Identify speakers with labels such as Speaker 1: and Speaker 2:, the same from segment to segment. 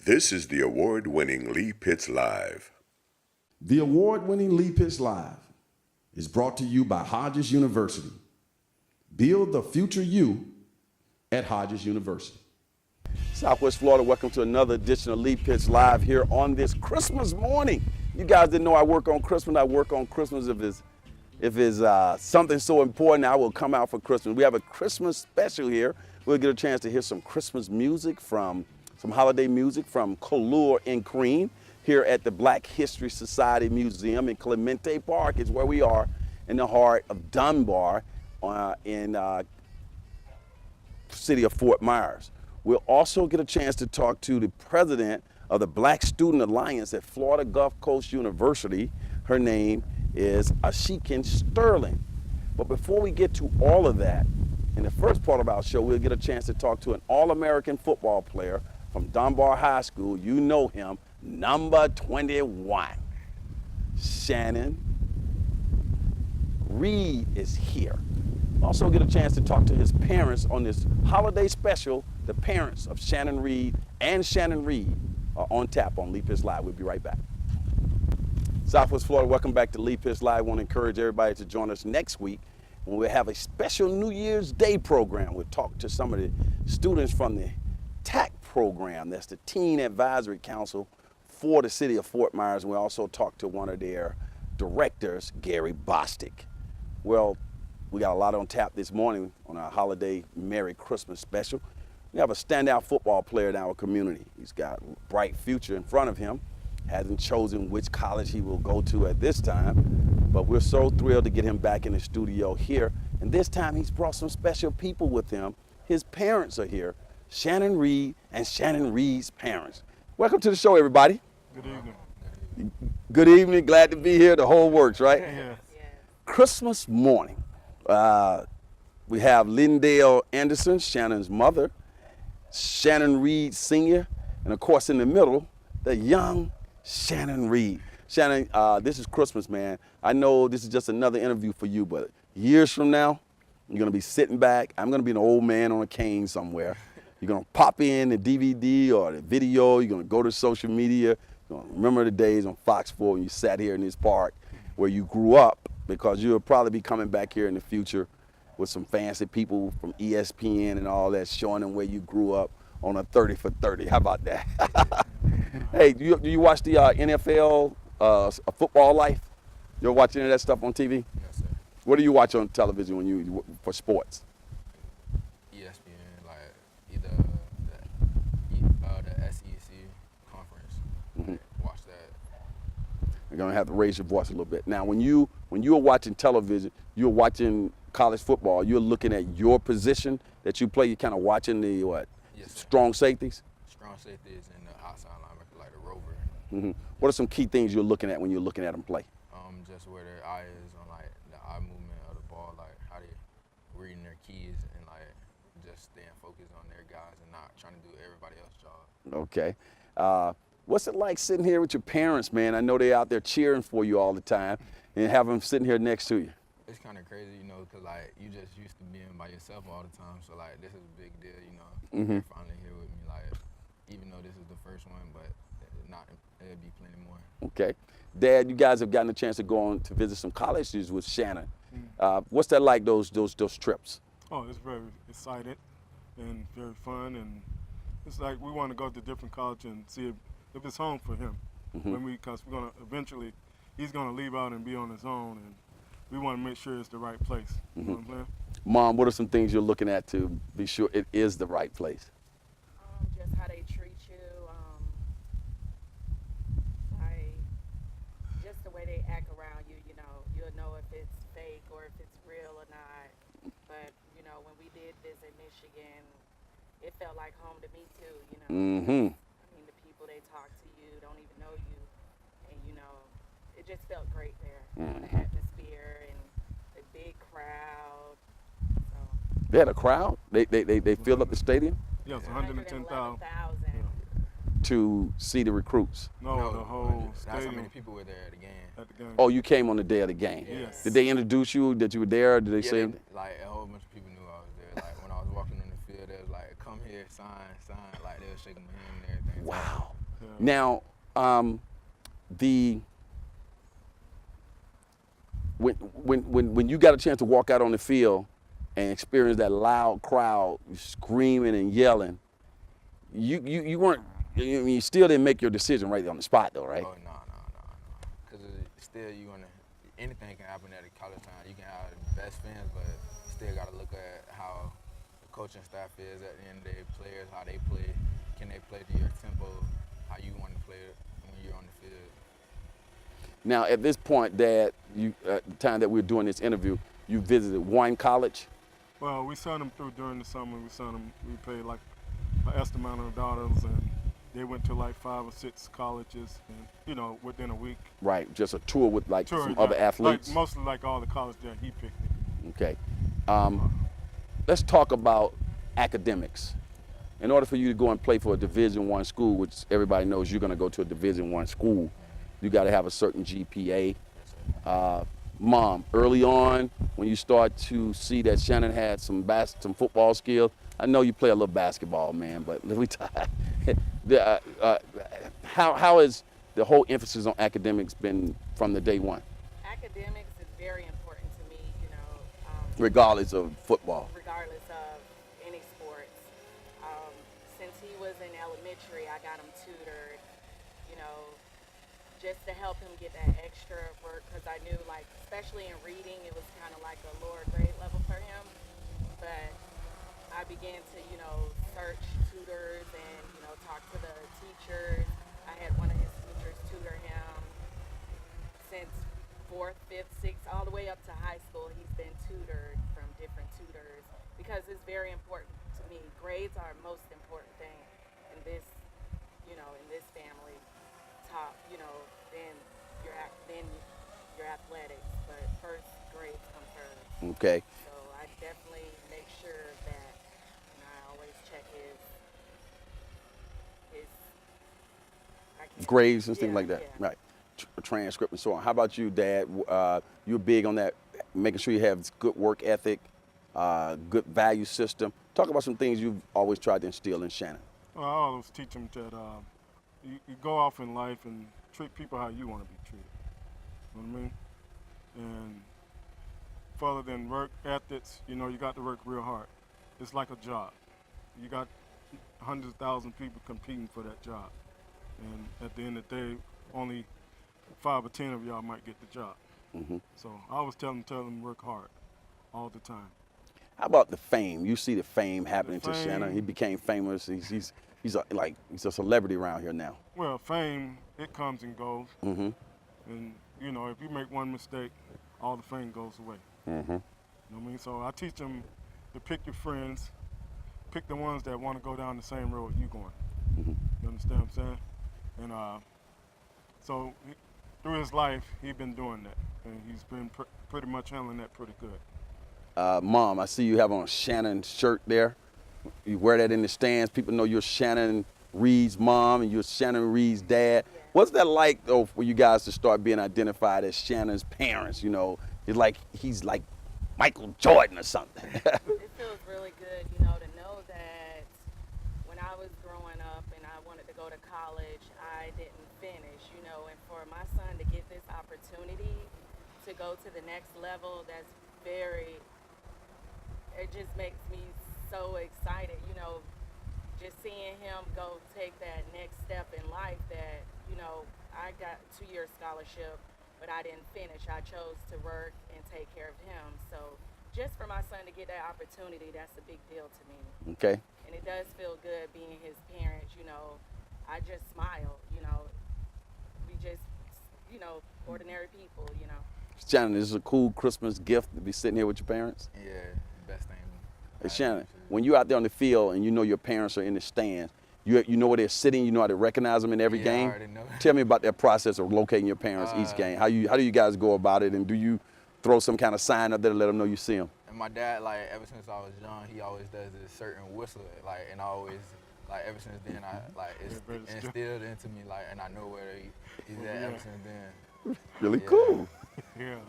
Speaker 1: This is the award-winning Lee Pitts Live.
Speaker 2: The award-winning Lee Pitts Live is brought to you by Hodges University. Build the future you at Hodges University.
Speaker 3: Southwest Florida, welcome to another edition of Lee Pitts Live here on this Christmas morning. You guys didn't know I work on Christmas. I work on Christmas if it's something so important, I will come out for Christmas. We have a Christmas special here. We'll get a chance to hear some Christmas music some holiday music from Color and Cream here at the Black History Society Museum in Clemente Park is where we are in the heart of Dunbar in city of Fort Myers. We'll also get a chance to talk to the president of the Black Student Alliance at Florida Gulf Coast University. Her name is Ashikin Sterling. But before we get to all of that, in the first part of our show, we'll get a chance to talk to an All-American football player from Dunbar High School. You know him, number 21. Shanon. Reid is here. Also get a chance to talk to his parents on this holiday special. The parents of Shanon Reid and Shanon Reid are on tap on Lee Pitts Live. We'll be right back. Southwest Florida, welcome back to Lee Pitts Live. I want to encourage everybody to join us next week when we have a special New Year's Day program. We'll talk to some of the students from the TAC program. That's the Teen Advisory Council for the city of Fort Myers. And we also talk to one of their directors, Gary Bostic. Well, we got a lot on tap this morning on our holiday Merry Christmas special. We have a standout football player in our community. He's got a bright future in front of him. Hasn't chosen which college he will go to at this time, but we're so thrilled to get him back in the studio here. And this time he's brought some special people with him. His parents are here, Shanon Reid and Shanon Reid's parents. Welcome to the show, everybody.
Speaker 4: Good evening.
Speaker 3: Good evening, glad to be here. The whole works, right?
Speaker 4: Yeah.
Speaker 3: Christmas morning. We have Lindale Anderson, Shannon's mother, Shanon Reid Sr., and of course in the middle, the young Shanon Reid. Shanon, this is Christmas, man. I know this is just another interview for you, but years from now, you're gonna be sitting back. I'm gonna be an old man on a cane somewhere. You're gonna pop in the DVD or the video. You're gonna go to social media. You're gonna remember the days on Fox 4 when you sat here in this park where you grew up, because you'll probably be coming back here in the future with some fancy people from ESPN and all that, showing them where you grew up on a 30 for 30. How about that? Hey, do you watch the NFL Football Life? You ever watch any of that stuff on TV?
Speaker 4: Yes, sir.
Speaker 3: What do you watch on television when you for sports?
Speaker 4: ESPN, like either the SEC conference.
Speaker 3: Mhm.
Speaker 4: Watch that.
Speaker 3: You're gonna have to raise your voice a little bit. Now, when you are watching television, you're watching college football. You're looking at your position that you play. You're kind of watching the what?
Speaker 4: Yes, sir.
Speaker 3: Strong safeties.
Speaker 4: Strong safeties and the outside linebacker, like the rover.
Speaker 3: Mm-hmm. What are some key things you're looking at when you're looking at them play?
Speaker 4: Just where their eye is on like the eye movement of the ball, like how they reading their keys and like just staying focused on their guys and not trying to do everybody else's job.
Speaker 3: Okay. What's it like sitting here with your parents, man? I know they're out there cheering for you all the time, and have them sitting here next to you.
Speaker 4: It's kind of crazy, you know, because like you just used to being by yourself all the time, so like this is a big deal, you know.
Speaker 3: Mhm.
Speaker 4: They're finally here with me, like even though this is the first one, but there'll be plenty more.
Speaker 3: Okay. Dad, you guys have gotten a chance to go on to visit some colleges with Shanon. What's that like, those trips?
Speaker 5: Oh, it's very excited and very fun, and it's like we want to go to different colleges and see if it's home for him.
Speaker 3: Mhm.
Speaker 5: Because we're gonna eventually, he's gonna leave out and be on his own, and we want to make sure it's the right place. You know what I'm saying?
Speaker 3: Mom, what are some things you're looking at to be sure it is the right place?
Speaker 6: Just how they treat you, like just the way they act around you. You know, you'll know if it's fake or if it's real or not. But you know, when we did visit Michigan, it felt like home to me too. You know,
Speaker 3: Mm-hmm.
Speaker 6: I mean, the people they talk to you don't even know you, and you know, it just felt great there. You know, the atmosphere and the big crowd. So
Speaker 3: They had a crowd? They filled up the stadium
Speaker 5: Yes, 110,000.
Speaker 6: 111,000.
Speaker 3: to see the recruits?
Speaker 5: No, the whole
Speaker 4: That's how
Speaker 5: stadium
Speaker 4: many people were there at the game.
Speaker 5: at the game.
Speaker 3: Oh, you came on the day of the game?
Speaker 5: Yes.
Speaker 3: Did they introduce you, that you were there? Did they say anything?
Speaker 4: Like a whole bunch of people knew I was there. Like when I was walking on the field, they was like, "Come here, sign." Like they were shaking my hand and everything.
Speaker 3: Wow. Now, when you got a chance to walk out on the field and experience that loud crowd screaming and yelling, you weren't. You still didn't make your decision right on the spot, though, right?
Speaker 4: Oh, no. Because still, anything can happen at a college time. You can have the best fans, but you still got to look at how the coaching staff is at the end of the day, players, how they play. Can they play to your tempo, how you want to play it when you're on the field?
Speaker 3: Now, at this point, Dad, at the time that we were doing this interview, you visited one college?
Speaker 5: Well, we sent them through during the summer. We paid like an estimate of dollars, and they went to like 5 or 6 colleges, and, within a week.
Speaker 3: Right, just a tour with like some other athletes?
Speaker 5: Like, mostly like all the colleges that he picked.
Speaker 3: Okay. Let's talk about academics. In order for you to go and play for a Division I school, which everybody knows you're going to go to a Division I school, you got to have a certain GPA. Mom, early on, when you start to see that Shanon had some football skills, I know you play a little basketball, man, but let me tell you, how has the whole emphasis on academics been from the day one?
Speaker 6: Academics is very important to me,
Speaker 3: Regardless of football.
Speaker 6: regardless of any sports. Since he was in elementary, I got him tutored, just to help him get that extra work, because I knew, like, especially in reading, it was kind of like a lower grade level for him. But I began to, search tutors and, talk to the teachers. I had one of his teachers tutor him since 4th, 5th, 6th, all the way up to high school. He's been tutored from different tutors because it's very important to me. Grades are the most important thing in this, in this family. Top, then your athletics, but first grades come first.
Speaker 3: Okay.
Speaker 6: So I definitely make sure that I always check his
Speaker 3: grades and things like that.
Speaker 6: Yeah.
Speaker 3: Right. Transcript and so on. How about you, Dad? You're big on that, making sure you have good work ethic, good value system. Talk about some things you've always tried to instill in Shanon.
Speaker 5: Well, I always teach him that you go off in life and treat people how you want to be treated. You know what I mean? And further than work ethics, you got to work real hard. It's like a job. You got hundreds of thousands of people competing for that job. And at the end of the day, only 5 or 10 of y'all might get the job.
Speaker 3: Mm-hmm.
Speaker 5: So I always tell them work hard all the time.
Speaker 3: How about the fame? You see the fame happening
Speaker 5: The
Speaker 3: to
Speaker 5: fame.
Speaker 3: Shanon. He became famous. He's a celebrity around here now.
Speaker 5: Well, fame, it comes and goes.
Speaker 3: Mm-hmm.
Speaker 5: And, if you make one mistake, all the fame goes away.
Speaker 3: Mm-hmm.
Speaker 5: You know what I mean? So I teach them to pick your friends, pick the ones that want to go down the same road you going.
Speaker 3: Mm-hmm.
Speaker 5: You understand what I'm saying? And so through his life, he's been doing that. And he's been pretty much handling that pretty good.
Speaker 3: Mom, I see you have on a Shanon shirt there. You wear that in the stands. People know you're Shanon Reid's mom and you're Shanon Reid's dad.
Speaker 6: Yeah.
Speaker 3: What's that like, though, for you guys to start being identified as Shannon's parents? It's like he's like Michael Jordan or something.
Speaker 6: It feels really good, to know that when I was growing up and I wanted to go to college, I didn't finish, and for my son to get this opportunity to go to the next level, it just makes me so excited, just seeing him go take that next step in life that, I got a 2-year scholarship, but I didn't finish. I chose to work and take care of him. So just for my son to get that opportunity, that's a big deal to me.
Speaker 3: Okay.
Speaker 6: And it does feel good being his parents, I just smile, we just, ordinary people,
Speaker 3: Shanon, this is a cool Christmas gift to be sitting here with your parents.
Speaker 4: Yeah, best thing.
Speaker 3: Hey, Shanon, when you're out there on the field and your parents are in the stands, you know where they're sitting, you know how to recognize them in every game?
Speaker 4: I already know.
Speaker 3: Tell me about that process of locating your parents each game. How do you guys go about it, and do you throw some kind of sign up there to let them know you see them?
Speaker 4: And my dad, ever since I was young, he always does this certain whistle, and I always, ever since then, it's instilled into me, and I know where he's at ever since then.
Speaker 3: Really cool.
Speaker 5: Yeah.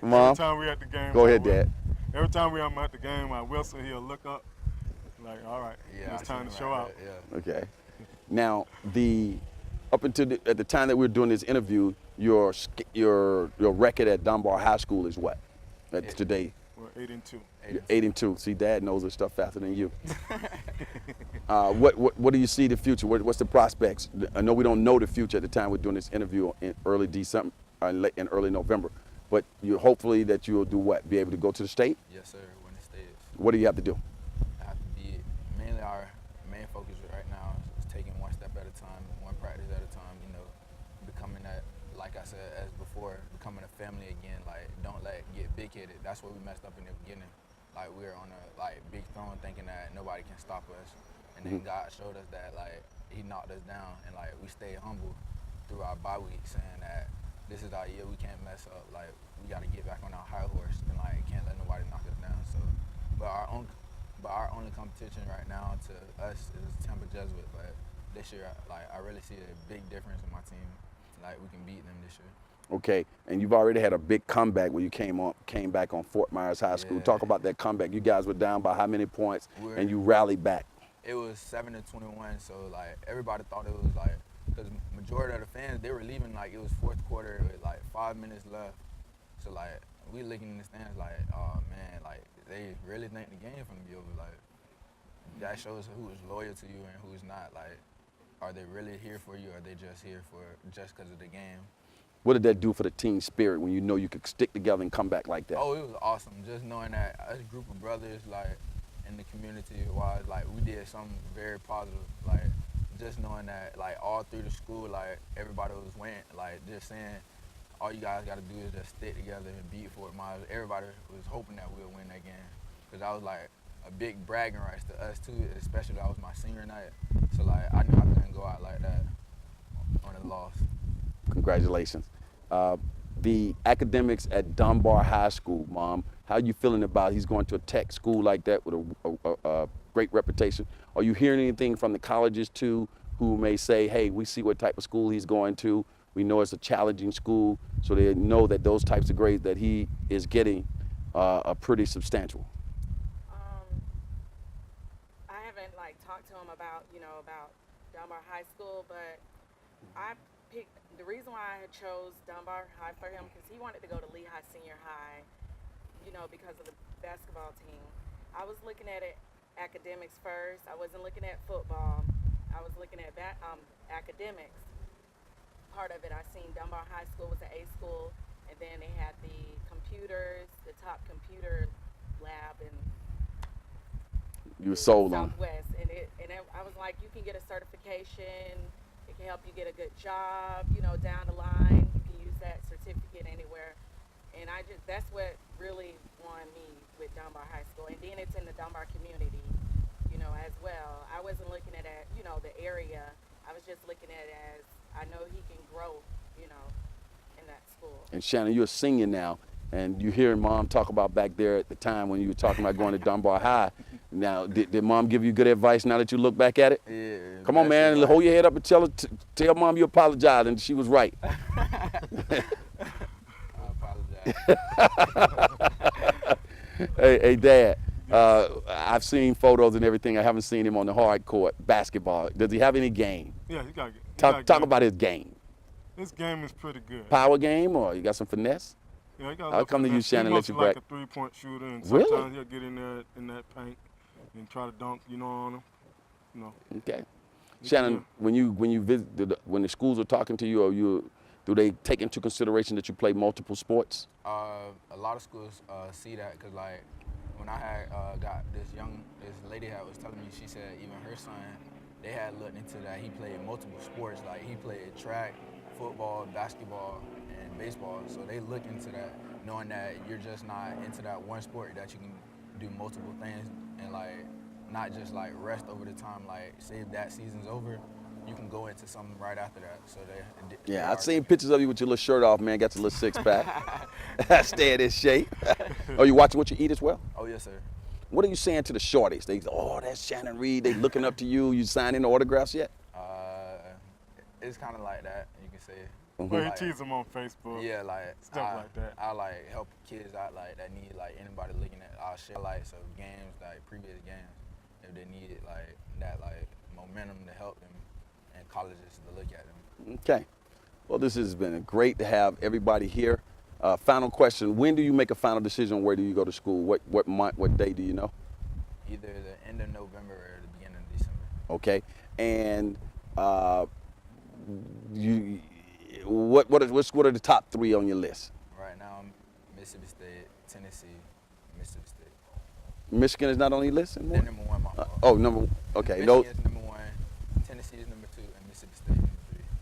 Speaker 3: Mom,
Speaker 5: every time we at the game,
Speaker 3: go ahead, Dad.
Speaker 5: Every time I'm at the game, I whistle, he'll look up, all right,
Speaker 4: Yeah,
Speaker 5: it's time to show out.
Speaker 4: Yeah.
Speaker 3: Okay. Now, the Up until at the time that we were doing this interview, your record at Dunbar High School is what? That's today.
Speaker 5: We're 8-2.
Speaker 3: 8-2. See, Dad knows this stuff faster than you. What do you see the future? What's the prospects? I know we don't know the future at the time we're doing this interview in early December, in early November, but you hopefully that you'll do what? Be able to go to the state?
Speaker 4: Yes, sir. When the state is.
Speaker 3: What do you have to do?
Speaker 4: I have to be mainly our main focus right now is taking one step at a time, one practice at a time. You know, becoming that, like I said as before, becoming a family again. Like, don't let it get big-headed. That's what we messed up in the beginning. Like, we were on a big throne thinking that nobody can stop us, and then God showed us that He knocked us down, and we stayed humble through our bye week, saying that this is our year. We can't mess up. Like, we got to get back on our high horse, and can't let nobody knock us down. So, but our only competition right now to us is Tampa Jesuit. But this year, I really see a big difference in my team. We can beat them this year.
Speaker 3: Okay, and you've already had a big comeback when you came back on Fort Myers High School.
Speaker 4: Yeah.
Speaker 3: Talk about that comeback. You guys were down by how many points, and you rallied back?
Speaker 4: It was 7-21, so everybody thought it was because majority of the fans, they were leaving it was fourth quarter with 5 minutes left. So we looking in the stands oh man, they really think the game gonna be over. That shows who is loyal to you and who's not. Are they really here for you, or are they just here just because of the game?
Speaker 3: What did that do for the team spirit when you know you could stick together and come back like that?
Speaker 4: Oh, it was awesome. Just knowing that us group of brothers, in the community-wise, we did something very positive. Just knowing that, all through the school, everybody was winning. Just saying, all you guys got to do is just stick together and beat Fort Myers. Everybody was hoping that we'll win that game, because that was a big bragging rights to us too, especially that was my senior night. So I knew I couldn't go out like that on a loss.
Speaker 3: Congratulations. The academics at Dunbar High School, Mom, how are you feeling about he's going to a tech school like that with a great reputation? Are you hearing anything from the colleges too, who may say, hey, we see what type of school he's going to. We know it's a challenging school, so they know that those types of grades that he is getting are pretty substantial.
Speaker 6: I haven't talked to him about Dunbar High School, but I picked the reason why I chose Dunbar High for him because he wanted to go to Lehigh Senior High, because of the basketball team. I was looking at it academics first. I wasn't looking at football. I was looking at academics. Part of it, I seen Dunbar High School was an A school, and then they had the computers, the top computer lab in
Speaker 3: You were sold on.
Speaker 6: Southwest, and I was like, you can get a certification. It can help you get a good job, down the line. You can use that certificate anywhere. And that's what really won me with Dunbar High School. And then it's in the Dunbar community, as well. I wasn't looking at it, the area. I was just looking at it as I know he can grow, in that school.
Speaker 3: And Shanon, you're a senior now, and you hearing Mom talk about back there at the time when you were talking about going to Dunbar High. Now, did Mom give you good advice now that you look back at it?
Speaker 4: Yeah.
Speaker 3: Come on, man, hold your head up and tell Mom you apologize, and she was right.
Speaker 4: I apologize.
Speaker 3: Hey, Dad, I've seen photos and everything. I haven't seen him on the hard court basketball. Does he have any game?
Speaker 5: Yeah, he got
Speaker 3: Talk about his game.
Speaker 5: His game is pretty good.
Speaker 3: Power game, or you got some finesse?
Speaker 5: Yeah, he got
Speaker 3: I'll come to you, Shanon, let you
Speaker 5: like
Speaker 3: back.
Speaker 5: a three-point shooter, and
Speaker 3: Really?
Speaker 5: sometimes he'll get in there in that paint and try to dunk, on him.
Speaker 3: Okay. Shanon, when you visit, when the schools are talking to you, or do they take into consideration that you play multiple sports?
Speaker 4: A lot of schools see that because when I had got this lady that was telling me, she said even her son, they had looked into that. He played multiple sports. He played track, football, basketball, and baseball. So they look into that, knowing that you're just not into that one sport, that you can do multiple things and not just rest over the time. Say if that season's over, you can go into something right after that. So
Speaker 3: Yeah, I've seen pictures of you with your little shirt off, man. Got your little six pack. Stay in shape. Are you watching what you eat as well?
Speaker 4: Oh yes, sir.
Speaker 3: What are you saying to the shorties? They say, oh, that's Shanon Reid. They looking up to you. You signing autographs yet?
Speaker 4: It's kind of like that, you can say.
Speaker 5: Well, he teases them on Facebook.
Speaker 4: Yeah,
Speaker 5: stuff like that.
Speaker 4: I help kids out that need anybody looking at our highlights of games, previous games, if they need that momentum to help them and colleges to look at them.
Speaker 3: Okay. Well, this has been great to have everybody here. Final question: when do you make a final decision? Where do you go to school? What month? What day do you know?
Speaker 4: Either the end of November or the beginning of December.
Speaker 3: Okay. And what are the top 3 on your list?
Speaker 4: Right now, I'm Mississippi State, Tennessee, Mississippi State.
Speaker 3: Michigan is not on your list anymore?
Speaker 4: They're number 1, my fault.
Speaker 3: Okay.
Speaker 4: Michigan is number 1, Tennessee is number 2, and Mississippi State is number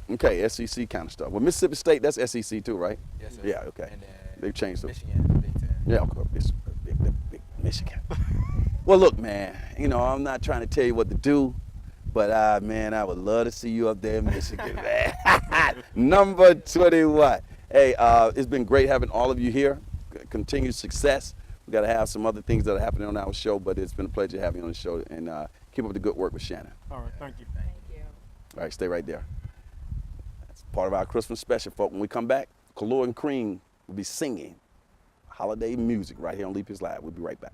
Speaker 4: 3.
Speaker 3: Okay, SEC kind of stuff. Well, Mississippi State, that's SEC too, right?
Speaker 4: Yes, sir.
Speaker 3: Yeah, okay.
Speaker 4: And then
Speaker 3: They've changed them.
Speaker 4: Michigan, Big 10.
Speaker 3: Yeah, of course, big Michigan. Well, look, man, I'm not trying to tell you what to do, but man, I would love to see you up there in Michigan, man. Number 21. Hey, it's been great having all of you here. Continued success. We got to have some other things that are happening on our show, but it's been a pleasure having you on the show, and keep up the good work with Shanon.
Speaker 5: All right, thank you.
Speaker 6: Thank you.
Speaker 3: All right, stay right there. That's part of our Christmas special, folks. When we come back, Khalor and Cream will be singing holiday music right here on Leap Is Live. We'll be right back.